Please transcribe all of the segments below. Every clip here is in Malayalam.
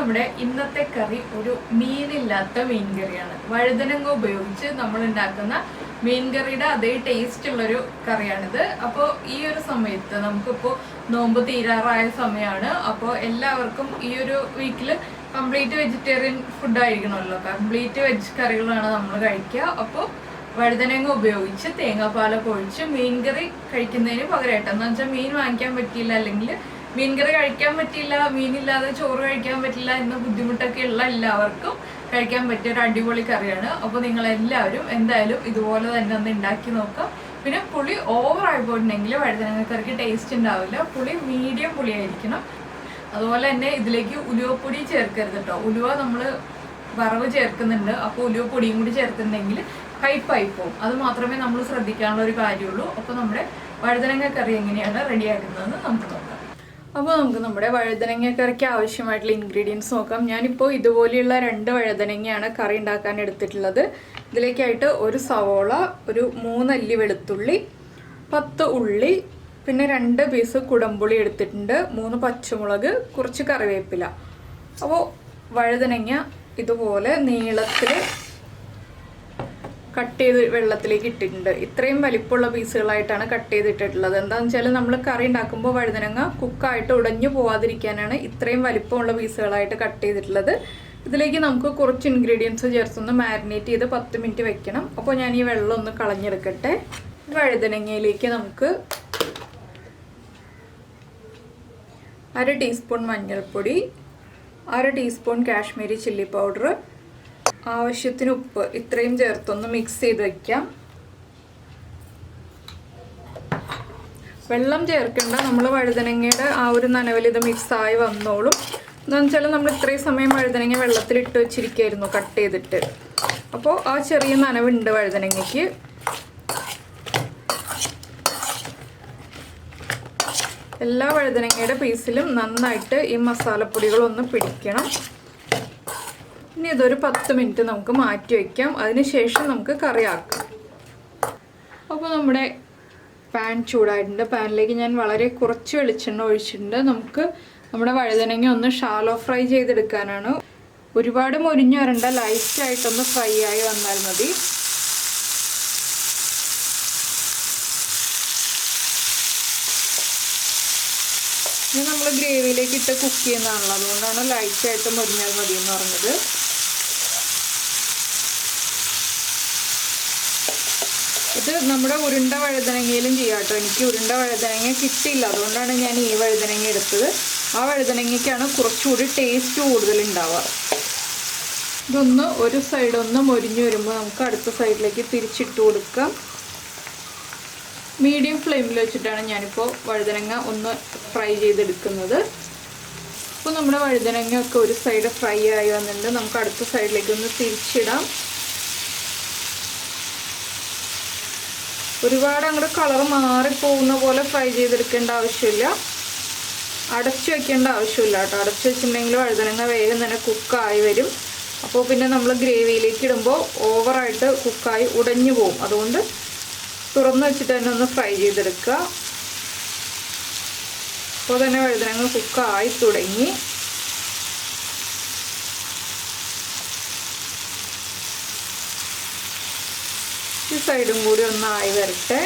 നമ്മുടെ ഇന്നത്തെ കറി ഒരു മീനില്ലാത്ത മീൻ കറിയാണ്. വഴുതനങ്ങ ഉപയോഗിച്ച് നമ്മൾ ഉണ്ടാക്കുന്ന മീൻ കറിയുടെ അതേ ടേസ്റ്റ് ഉള്ളൊരു കറിയാണിത്. അപ്പോൾ ഈ ഒരു സമയത്ത് നമുക്കിപ്പോൾ നോമ്പ് തീരാറായ സമയമാണ്. അപ്പോൾ എല്ലാവർക്കും ഈ ഒരു വീക്കിൽ കംപ്ലീറ്റ് വെജിറ്റേറിയൻ ഫുഡ് ആയിരിക്കണമല്ലോ, കംപ്ലീറ്റ് വെജ് കറികളാണ് നമ്മൾ കഴിക്കുക. അപ്പോൾ വഴുതനങ്ങ ഉപയോഗിച്ച് തേങ്ങാപ്പാലൊക്കെ ഒഴിച്ച് മീൻ കറി കഴിക്കുന്നതിന് പകരമായിട്ട്, എന്ന് വെച്ചാൽ മീൻ വാങ്ങിക്കാൻ പറ്റിയില്ല, അല്ലെങ്കിൽ മീൻ കറി കഴിക്കാൻ പറ്റില്ല, മീനില്ലാതെ ചോറ് കഴിക്കാൻ പറ്റില്ല എന്ന ബുദ്ധിമുട്ടൊക്കെ ഉള്ള എല്ലാവർക്കും കഴിക്കാൻ പറ്റിയ ഒരു അടിപൊളി കറിയാണ്. അപ്പോൾ നിങ്ങളെല്ലാവരും എന്തായാലും ഇതുപോലെ തന്നെ ഒന്ന് ഉണ്ടാക്കി നോക്കാം. പിന്നെ പുളി ഓവറായി പോയിട്ടുണ്ടെങ്കിൽ വഴുതനങ്ങ കറിക്ക് ടേസ്റ്റ് ഉണ്ടാവില്ല. പുളി മീഡിയം പുളിയായിരിക്കണം. അതുപോലെ തന്നെ ഇതിലേക്ക് ഉലുവപ്പൊടി ചേർക്കരുത് കേട്ടോ. ഉലുവ നമ്മൾ വറവ് ചേർക്കുന്നുണ്ട്, അപ്പോൾ ഉലുവ പൊടിയും കൂടി ചേർത്തിട്ടുണ്ടെങ്കിൽ കയ്പായി പോകും. അത് മാത്രമേ നമ്മൾ ശ്രദ്ധിക്കാനുള്ള ഒരു കാര്യമുള്ളൂ. അപ്പോൾ നമ്മുടെ വഴുതനങ്ങ കറി എങ്ങനെയാണ് റെഡിയാക്കുന്നതെന്ന് നമുക്ക് നോക്കാം. അപ്പോൾ നമുക്ക് നമ്മുടെ വഴുതനങ്ങ കറിക്ക് ആവശ്യമായിട്ടുള്ള ഇൻഗ്രീഡിയൻസ് നോക്കാം. ഞാനിപ്പോൾ ഇതുപോലെയുള്ള 2 വഴുതനങ്ങയാണ് കറി ഉണ്ടാക്കാൻ എടുത്തിട്ടുള്ളത്. ഇതിലേക്കായിട്ട് ഒരു സവോള, ഒരു 3 അല്ലി വെളുത്തുള്ളി, 10 ഉള്ളി, പിന്നെ 2 പീസ് കുടംപുളി എടുത്തിട്ടുണ്ട്, 3 പച്ചമുളക്, കുറച്ച് കറിവേപ്പില. അപ്പോൾ വഴുതനങ്ങ ഇതുപോലെ നീളത്തിൽ കട്ട് ചെയ്ത് വെള്ളത്തിലേക്ക് ഇട്ടിട്ടുണ്ട്. ഇത്രയും വലിപ്പമുള്ള പീസുകളായിട്ടാണ് കട്ട് ചെയ്തിട്ടുള്ളത്. എന്താണെന്ന് വെച്ചാൽ നമ്മൾ കറി ഉണ്ടാക്കുമ്പോൾ വഴുതനങ്ങ കുക്കായിട്ട് ഉടഞ്ഞു പോവാതിരിക്കാനാണ് ഇത്രയും വലിപ്പമുള്ള പീസുകളായിട്ട് കട്ട് ചെയ്തിട്ടുള്ളത്. ഇതിലേക്ക് നമുക്ക് കുറച്ച് ഇൻഗ്രീഡിയൻസ് ചേർത്തൊന്ന് മാരിനേറ്റ് ചെയ്ത് 10 മിനിറ്റ് വെക്കണം. അപ്പോൾ ഞാൻ ഈ വെള്ളം ഒന്ന് കളഞ്ഞെടുക്കട്ടെ. വഴുതനങ്ങയിലേക്ക് നമുക്ക് 1/2 ടീസ്പൂൺ മഞ്ഞൾപ്പൊടി, 1/2 ടീസ്പൂൺ കാശ്മീരി ചില്ലി പൗഡർ, ആവശ്യത്തിന് ഉപ്പ്, ഇത്രയും ചേർത്തൊന്ന് മിക്സ് ചെയ്ത് വയ്ക്കാം. വെള്ളം ചേർക്കേണ്ട, നമ്മൾ വഴുതനങ്ങയുടെ ആ ഒരു നനവിൽ ഇത് മിക്സായി വന്നോളും. എന്താണെന്ന് വെച്ചാൽ നമ്മൾ ഇത്രയും സമയം വഴുതനങ്ങ വെള്ളത്തിലിട്ട് വെച്ചിരിക്കുകയായിരുന്നു കട്ട് ചെയ്തിട്ട്. അപ്പോൾ ആ ചെറിയ നനവുണ്ട് വഴുതനങ്ങയ്ക്ക്. എല്ലാ വഴുതനങ്ങയുടെ പീസിലും നന്നായിട്ട് ഈ മസാലപ്പൊടികളൊന്ന് പിടിക്കണം. ഇനി ഇതൊരു 10 മിനിറ്റ് നമുക്ക് മാറ്റി വയ്ക്കാം. അതിനുശേഷം നമുക്ക് കറിയാക്കാം. അപ്പോൾ നമ്മുടെ പാൻ ചൂടായിട്ടുണ്ട്. പാനിലേക്ക് ഞാൻ വളരെ കുറച്ച് വെളിച്ചെണ്ണ ഒഴിച്ചിട്ടുണ്ട്. നമുക്ക് നമ്മുടെ വഴുതനങ്ങ ഒന്ന് ഷാലോ ഫ്രൈ ചെയ്തെടുക്കാനാണ്. ഒരുപാട് മൊരിഞ്ഞു വരണ്ട, ലൈറ്റായിട്ടൊന്ന് ഫ്രൈ ആയി വന്നാൽ മതി. ഇത് നമ്മൾ ഗ്രേവിയിലേക്ക് ഇട്ട് കുക്ക് ചെയ്യുന്നതാണല്ലോ, അതുകൊണ്ടാണ് ലൈറ്റായിട്ട് മൊരിഞ്ഞാൽ മതി എന്ന് പറഞ്ഞത്. ഇത് നമ്മുടെ ഉരുണ്ട വഴുതനങ്ങയിലും ചെയ്യാം കേട്ടോ. എനിക്ക് ഉരുണ്ട വഴുതനങ്ങ കിട്ടിയില്ല, അതുകൊണ്ടാണ് ഞാൻ ഈ വഴുതനങ്ങ എടുത്തത്. ആ വഴുതനങ്ങയ്ക്കാണ് കുറച്ചുകൂടി ടേസ്റ്റ് കൂടുതലുണ്ടാവുക. ഇതൊന്ന് ഒരു സൈഡ് ഒന്ന് മൊരിഞ്ഞു വരുമ്പോൾ നമുക്ക് അടുത്ത സൈഡിലേക്ക് തിരിച്ചിട്ട് കൊടുക്കാം. മീഡിയം ഫ്ലെയിമിൽ വെച്ചിട്ടാണ് ഞാനിപ്പോൾ വഴുതനങ്ങ ഒന്ന് ഫ്രൈ ചെയ്തെടുക്കുന്നത്. അപ്പോൾ നമ്മുടെ വഴുതനങ്ങ ഒക്കെ ഒരു സൈഡ് ഫ്രൈ ആയി വന്നിട്ടുണ്ട്. നമുക്ക് അടുത്ത സൈഡിലേക്ക് ഒന്ന് തിരിച്ചിടാം. ഒരുപാട് അങ്ങോട്ട് കളർ മാറിപ്പോകുന്ന പോലെ ഫ്രൈ ചെയ്തെടുക്കേണ്ട ആവശ്യമില്ല, അടച്ചു വെക്കേണ്ട ആവശ്യമില്ല കേട്ടോ. അടച്ചു വെച്ചിട്ടുണ്ടെങ്കിൽ വഴുതനങ്ങ വേഗം തന്നെ കുക്കായി വരും. അപ്പോൾ പിന്നെ നമ്മൾ ഗ്രേവിയിലേക്ക് ഇടുമ്പോൾ ഓവറായിട്ട് കുക്കായി ഉടഞ്ഞു പോകും. അതുകൊണ്ട് തുറന്ന് വെച്ചിട്ട് തന്നെ ഒന്ന് ഫ്രൈ ചെയ്തെടുക്കുക. അപ്പോൾ തന്നെ വഴുതനങ്ങ കുക്കായി തുടങ്ങി. ഈ സൈഡും കൂടി ഒന്നായി വരട്ടെ.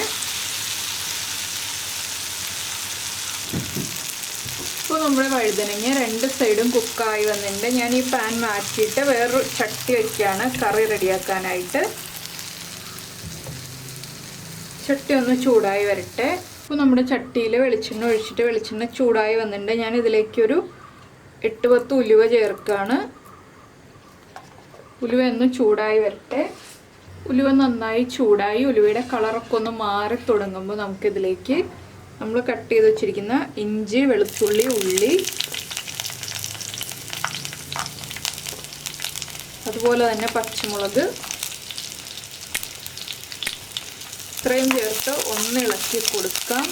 ഇപ്പോൾ നമ്മുടെ വഴുതനങ്ങ 2 സൈഡും കുക്കായി വന്നിട്ടുണ്ട്. ഞാൻ ഈ പാൻ മാറ്റിയിട്ട് വേറൊരു ചട്ടി വയ്ക്കുകയാണ് കറി റെഡിയാക്കാനായിട്ട്. ചട്ടി ഒന്ന് ചൂടായി വരട്ടെ. അപ്പോൾ നമ്മുടെ ചട്ടിയിൽ വെളിച്ചെണ്ണ ഒഴിച്ചിട്ട് വെളിച്ചെണ്ണ ചൂടായി വന്നിട്ടുണ്ട്. ഞാൻ ഇതിലേക്കൊരു 8-10 ഉലുവ ചേർക്കുകയാണ്. ഉലുവ ഒന്ന് ചൂടായി വരട്ടെ. ഉലുവ നന്നായി ചൂടായി ഉലുവയുടെ കളറൊക്കെ ഒന്ന് മാറി തുടങ്ങുമ്പോൾ നമുക്കിതിലേക്ക് നമ്മൾ കട്ട് ചെയ്ത് വെച്ചിരിക്കുന്ന ഇഞ്ചി, വെളുത്തുള്ളി, ഉള്ളി, അതുപോലെ തന്നെ പച്ചമുളക്, ഇത്രയും ചേർത്ത് ഒന്ന് ഇളക്കി കൊടുക്കാം.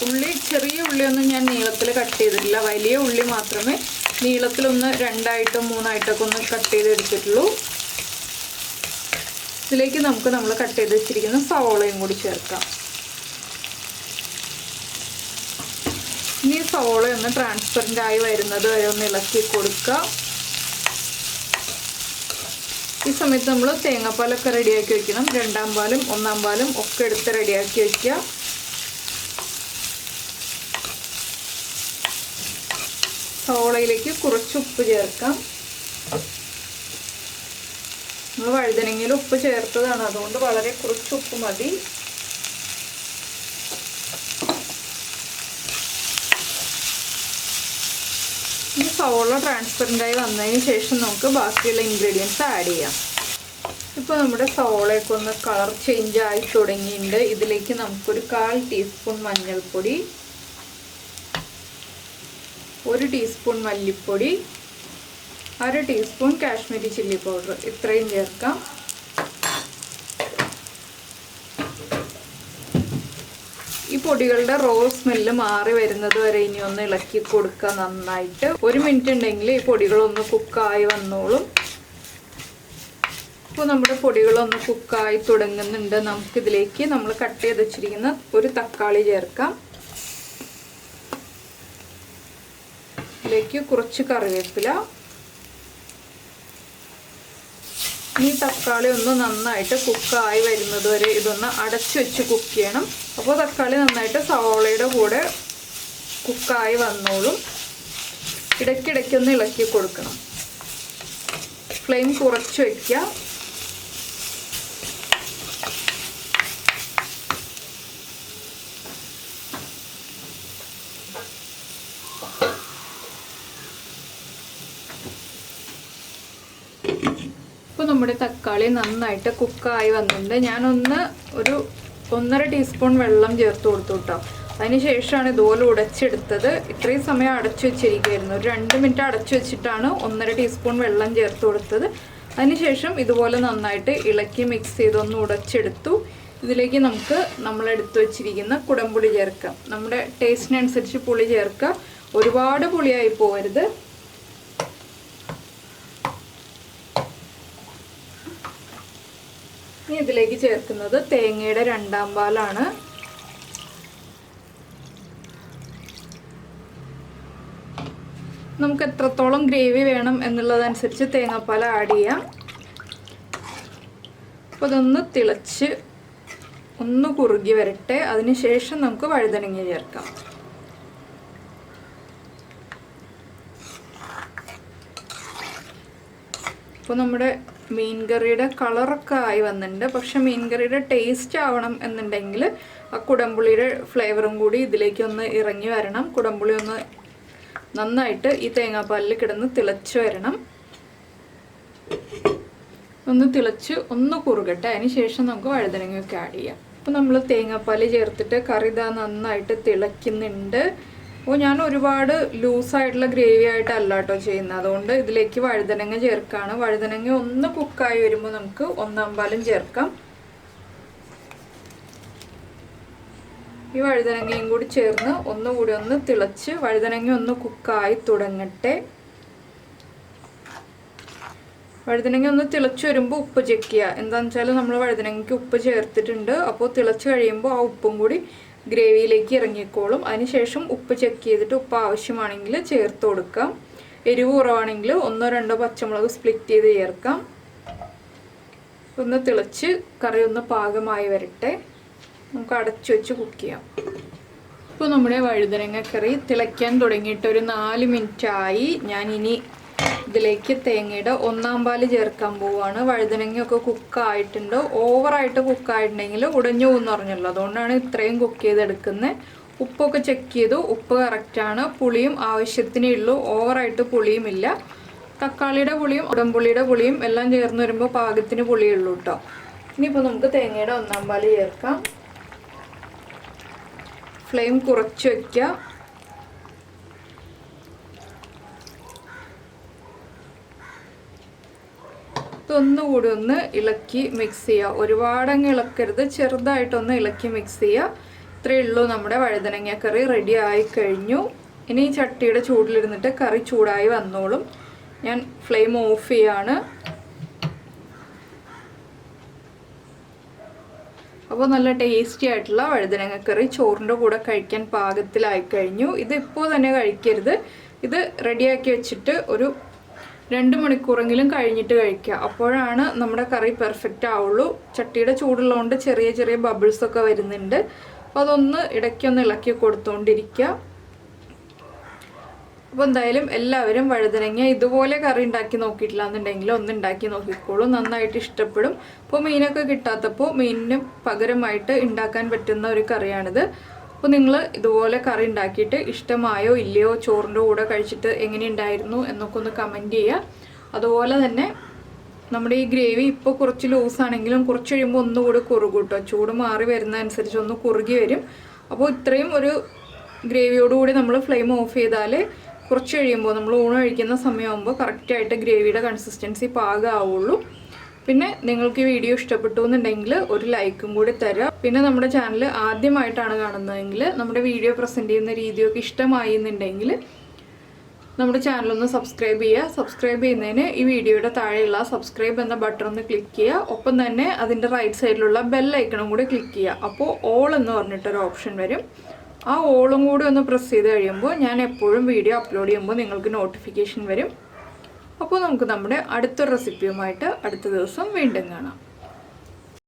ഉള്ളി, ചെറിയ ഉള്ളിയൊന്നും ഞാൻ നീളത്തിൽ കട്ട് ചെയ്തിട്ടില്ല, വലിയ ഉള്ളി മാത്രമേ നീളത്തിലൊന്ന് 2ആയിട്ടോ 3ആയിട്ടൊക്കെ ഒന്ന് കട്ട് ചെയ്തെടുത്തിട്ടുള്ളൂ. ഇതിലേക്ക് നമുക്ക് നമ്മൾ കട്ട് ചെയ്ത് വെച്ചിരിക്കുന്ന സവോളയും കൂടി ചേർക്കാം. ഇനി സവോള ഒന്ന് ട്രാൻസ്പെറൻ്റ് ആയി വരുന്നത് വരെ ഒന്ന് ഇളക്കി കൊടുക്കുക. ഈ സമയത്ത് നമ്മൾ തേങ്ങാപ്പാലൊക്കെ റെഡിയാക്കി വെക്കണം. 2ാം പാലും 1ാം പാലും ഒക്കെ എടുത്ത് റെഡിയാക്കി വയ്ക്കുക. സവോളയിലേക്ക് കുറച്ച് ഉപ്പ് ചേർക്കാം. നമ്മൾ വഴുതനങ്ങയിൽ ഉപ്പ് ചേർത്തതാണ്, അതുകൊണ്ട് വളരെ കുറച്ച് ഉപ്പ് മതി. ഈ സവോള ട്രാൻസ്പെറൻ്റായി വന്നതിന് ശേഷം നമുക്ക് ബാക്കിയുള്ള ഇൻഗ്രീഡിയൻസ് ആഡ് ചെയ്യാം. ഇപ്പോൾ നമ്മുടെ സവോളയൊക്കെ ഒന്ന് കളർ ചേഞ്ച് ആയി തുടങ്ങിയിട്ടുണ്ട്. ഇതിലേക്ക് നമുക്കൊരു 1/4 ടീസ്പൂൺ മഞ്ഞൾപ്പൊടി, 1 ടീസ്പൂൺ മല്ലിപ്പൊടി, 1/2 ടീസ്പൂൺ കാശ്മീരി ചില്ലി പൗഡർ ഇത്രയും ചേർക്കാം. ഈ പൊടികളുടെ റോ സ്മെല്ല് മാറി വരുന്നത് വരെ ഇനി ഒന്ന് ഇളക്കി കൊടുക്കുക നന്നായിട്ട്. 1 മിനിറ്റ് ഉണ്ടെങ്കിൽ ഈ പൊടികളൊന്ന് കുക്കായി വന്നോളും. ഇപ്പോൾ നമ്മുടെ പൊടികളൊന്ന് കുക്കായി തുടങ്ങുന്നുണ്ട്. നമുക്കിതിലേക്ക് നമ്മൾ കട്ട് ചെയ്ത് വെച്ചിരിക്കുന്ന ഒരു തക്കാളി ചേർക്കാം. ഇതിലേക്ക് കുറച്ച് കറിവേപ്പില. ഈ തക്കാളി ഒന്ന് നന്നായിട്ട് കുക്കായി വരുന്നത് വരെ ഇതൊന്ന് അടച്ചു വെച്ച് കുക്ക് ചെയ്യണം. അപ്പോൾ തക്കാളി നന്നായിട്ട് സവോളയുടെ കൂടെ കുക്കായി വന്നോളും. ഇടയ്ക്കിടയ്ക്കൊന്ന് ഇളക്കി കൊടുക്കണം. ഫ്ലെയിം കുറച്ച് വയ്ക്കുക. ഇപ്പോൾ നമ്മുടെ തക്കാളി നന്നായിട്ട് കുക്കായി വന്നിട്ടുണ്ട്. ഞാനൊന്ന് ഒരു 1.5 ടീസ്പൂൺ വെള്ളം ചേർത്ത് കൊടുത്തു കേട്ടോ. അതിന് ശേഷമാണ് ഇതുപോലെ ഉടച്ചെടുത്തത്. ഇത്രയും സമയം അടച്ചു വെച്ചിരിക്കുകയായിരുന്നു. ഒരു 2 മിനിറ്റ് അടച്ചു വെച്ചിട്ടാണ് 1.5 ടീസ്പൂൺ വെള്ളം ചേർത്ത് കൊടുത്തത്. അതിനുശേഷം ഇതുപോലെ നന്നായിട്ട് ഇളക്കി മിക്സ് ചെയ്തൊന്ന് ഉടച്ചെടുത്തു. ഇതിലേക്ക് നമുക്ക് നമ്മളെടുത്ത് വെച്ചിരിക്കുന്ന കുടംപുളി ചേർക്കാം. നമ്മുടെ ടേസ്റ്റിനനുസരിച്ച് പുളി ചേർക്കുക. ഒരുപാട് പുളിയായി പോകരുത്. ഇനി ഇതിലേക്ക് ചേർക്കുന്നത് തേങ്ങയുടെ 2ാം പാലാണ്. നമുക്ക് എത്രത്തോളം ഗ്രേവി വേണം എന്നുള്ളതനുസരിച്ച് തേങ്ങാപ്പാൽ ആഡ് ചെയ്യാം. അപ്പോൾ അതൊന്ന് തിളച്ച് ഒന്ന് കുറുകി വരട്ടെ. അതിനുശേഷം നമുക്ക് വഴുതനങ്ങ ചേർക്കാം. ഇപ്പോൾ നമ്മുടെ മീൻ കറിയുടെ കളറൊക്കെ ആയി വന്നിട്ടുണ്ട്. പക്ഷെ മീൻ കറിയുടെ ടേസ്റ്റ് ആവണം എന്നുണ്ടെങ്കിൽ ആ കുടംപുളിയുടെ ഫ്ലേവറും കൂടി ഇതിലേക്കൊന്ന് ഇറങ്ങി വരണം. കുടംപുളി ഒന്ന് നന്നായിട്ട് ഈ തേങ്ങാപ്പാലിൽ കിടന്ന് തിളച്ച് വരണം. ഒന്ന് തിളച്ച് ഒന്ന് കുറുകട്ടെ. അതിന് ശേഷം നമുക്ക് വഴുതനങ്ങയൊക്കെ ആഡ് ചെയ്യാം. അപ്പോൾ നമ്മൾ തേങ്ങാപ്പാൽ ചേർത്തിട്ട് കറി ഇതാ നന്നായിട്ട് തിളയ്ക്കുന്നുണ്ട്. അപ്പോൾ ഞാൻ ഒരുപാട് ലൂസായിട്ടുള്ള ഗ്രേവി ആയിട്ടല്ല കേട്ടോ ചെയ്യുന്നത്. അതുകൊണ്ട് ഇതിലേക്ക് വഴുതനങ്ങ ചേർക്കുകയാണ്. വഴുതനങ്ങ ഒന്ന് കുക്കായി വരുമ്പോൾ നമുക്ക് 1ാം പാലും ചേർക്കാം. ഈ വഴുതനങ്ങയും കൂടി ചേർന്ന് ഒന്നുകൂടി ഒന്ന് തിളച്ച് വഴുതനങ്ങ ഒന്ന് കുക്കായി തുടങ്ങട്ടെ. വഴുതനങ്ങ ഒന്ന് തിളച്ച് വരുമ്പോൾ ഉപ്പ് ചെക്ക് ചെയ്യുക. എന്താണെന്ന് വെച്ചാൽ നമ്മൾ വഴുതനങ്ങയ്ക്ക് ഉപ്പ് ചേർത്തിട്ടുണ്ട്. അപ്പോൾ തിളച്ച് കഴിയുമ്പോൾ ആ ഉപ്പും കൂടി ഗ്രേവിയിലേക്ക് ഇറങ്ങിക്കോളും. അതിനുശേഷം ഉപ്പ് ചെക്ക് ചെയ്തിട്ട് ഉപ്പ് ആവശ്യമാണെങ്കിൽ ചേർത്ത് കൊടുക്കാം. എരിവ് കുറവാണെങ്കിൽ 1-2 പച്ചമുളക് സ്പ്ലിറ്റ് ചെയ്ത് ചേർക്കാം. ഒന്ന് തിളച്ച് കറി ഒന്ന് പാകമായി വരട്ടെ. നമുക്ക് അടച്ചു വെച്ച് കുക്ക് ചെയ്യാം. ഇപ്പോൾ നമ്മുടെ വഴുതനങ്ങ കറി തിളയ്ക്കാൻ തുടങ്ങിയിട്ട് ഒരു 4 മിനിറ്റ് ആയി. ഞാനിനി ഇതിലേക്ക് തേങ്ങയുടെ 1ാം പാല് ചേർക്കാൻ പോവുകയാണ്. വഴുതനങ്ങയൊക്കെ കുക്കായിട്ടുണ്ട്. ഓവറായിട്ട് കുക്കായിട്ടുണ്ടെങ്കിൽ ഉടഞ്ഞു പോകുമെന്ന് പറഞ്ഞല്ലോ. അതുകൊണ്ടാണ് ഇത്രയും കുക്ക് ചെയ്തെടുക്കുന്നത്. ഉപ്പൊക്കെ ചെക്ക് ചെയ്തു. ഉപ്പ് കറക്റ്റാണ്. പുളിയും ആവശ്യത്തിനേ ഉള്ളൂ. ഓവറായിട്ട് പുളിയുമില്ല. തക്കാളിയുടെ പുളിയും ഉടംപുളിയുടെ പുളിയും എല്ലാം ചേർന്ന് വരുമ്പോൾ പാകത്തിന് പുളിയുള്ളൂ കേട്ടോ. ഇനിയിപ്പോൾ നമുക്ക് തേങ്ങയുടെ 1ാം പാല് ചേർക്കാം. ഫ്ലെയിം കുറച്ച് വയ്ക്കുക. ഇതൊന്നുകൂടി ഒന്ന് ഇളക്കി മിക്സ് ചെയ്യുക. ഒരുപാടങ്ങ് ഇളക്കരുത്. ചെറുതായിട്ടൊന്ന് ഇളക്കി മിക്സ് ചെയ്യുക. ഇത്രയേ ഉള്ളൂ. നമ്മുടെ വഴുതനങ്ങ കറി റെഡി ആയി കഴിഞ്ഞു. ഇനി ഈ ചട്ടിയുടെ ചൂടിലിരുന്നിട്ട് കറി ചൂടായി വന്നോളും. ഞാൻ ഫ്ലെയിം ഓഫ് ചെയ്യാണ്. അപ്പോൾ നല്ല ടേസ്റ്റി ആയിട്ടുള്ള വഴുതനങ്ങ കറി ചോറിൻ്റെ കൂടെ കഴിക്കാൻ പാകത്തിലായി കഴിഞ്ഞു. ഇത് ഇപ്പോൾ തന്നെ കഴിക്കരുത്. ഇത് റെഡിയാക്കി വെച്ചിട്ട് ഒരു 2 മണിക്കൂറെങ്കിലും കഴിഞ്ഞിട്ട് കഴിക്കുക. അപ്പോഴാണ് നമ്മുടെ കറി പെർഫെക്റ്റ് ആവുള്ളൂ. ചട്ടിയുടെ ചൂടുള്ളതുകൊണ്ട് ചെറിയ ചെറിയ ബബിൾസ് ഒക്കെ വരുന്നുണ്ട്. അപ്പോൾ അതൊന്ന് ഇടയ്ക്കൊന്ന് ഇളക്കി കൊടുത്തുകൊണ്ടിരിക്കുക. അപ്പോൾ എന്തായാലും എല്ലാവരും വഴുതനങ്ങ ഇതുപോലെ കറി ഉണ്ടാക്കി നോക്കിയിട്ടില്ല എന്നുണ്ടെങ്കിൽ ഒന്ന് ഉണ്ടാക്കി നോക്കിക്കോളൂ, നന്നായിട്ട് ഇഷ്ടപ്പെടും. അപ്പോൾ മീനൊക്കെ കിട്ടാത്തപ്പോൾ മീനിന് പകരമായിട്ട് ഉണ്ടാക്കാൻ പറ്റുന്ന ഒരു കറിയാണിത്. അപ്പോൾ നിങ്ങൾ ഇതുപോലെ കറി ഉണ്ടാക്കിയിട്ട് ഇഷ്ടമായോ ഇല്ലയോ, ചോറിൻ്റെ കൂടെ കഴിച്ചിട്ട് എങ്ങനെയുണ്ടായിരുന്നു എന്നൊക്കെ ഒന്ന് കമൻറ്റ് ചെയ്യുക. അതുപോലെ തന്നെ നമ്മുടെ ഈ ഗ്രേവി ഇപ്പോൾ കുറച്ച് ലൂസാണെങ്കിലും കുറച്ച് കഴിയുമ്പോൾ ഒന്നുകൂടി കുറുകും കേട്ടോ. ചൂട് മാറി വരുന്നതനുസരിച്ച് ഒന്ന് കുറുകി വരും. അപ്പോൾ ഇത്രയും ഒരു ഗ്രേവിയോടുകൂടി നമ്മൾ ഫ്ലെയിം ഓഫ് ചെയ്താൽ കുറച്ച് കഴിയുമ്പോൾ നമ്മൾ ഊണ് കഴിക്കുന്ന സമയമാകുമ്പോൾ കറക്റ്റായിട്ട് ഗ്രേവിയുടെ കൺസിസ്റ്റൻസി പാകമാവുള്ളൂ. പിന്നെ നിങ്ങൾക്ക് ഈ വീഡിയോ ഇഷ്ടപ്പെട്ടു എന്നുണ്ടെങ്കിൽ ഒരു ലൈക്കും കൂടി തരാം. പിന്നെ നമ്മുടെ ചാനൽ ആദ്യമായിട്ടാണ് കാണുന്നതെങ്കിൽ നമ്മുടെ വീഡിയോ പ്രസൻറ്റ് ചെയ്യുന്ന രീതിയൊക്കെ ഇഷ്ടമായി എന്നുണ്ടെങ്കിൽ നമ്മുടെ ചാനലൊന്ന് സബ്സ്ക്രൈബ് ചെയ്യുക. സബ്സ്ക്രൈബ് ചെയ്യുന്നതിന് ഈ വീഡിയോയുടെ താഴെയുള്ള സബ്സ്ക്രൈബ് എന്ന ബട്ടൺ ഒന്ന് ക്ലിക്ക് ചെയ്യുക. ഒപ്പം തന്നെ അതിൻ്റെ റൈറ്റ് സൈഡിലുള്ള ബെൽ ഐക്കണും കൂടി ക്ലിക്ക് ചെയ്യുക. അപ്പോൾ ഓൾ എന്ന് പറഞ്ഞിട്ടൊരു ഓപ്ഷൻ വരും. ആ ഓളും കൂടി ഒന്ന് പ്രസ് ചെയ്ത് കഴിയുമ്പോൾ ഞാൻ എപ്പോഴും വീഡിയോ അപ്ലോഡ് ചെയ്യുമ്പോൾ നിങ്ങൾക്ക് നോട്ടിഫിക്കേഷൻ വരും. അപ്പോൾ നമുക്ക് നമ്മുടെ അടുത്ത റെസിപ്പിയുമായിട്ട് അടുത്ത ദിവസം വീണ്ടും കാണാം.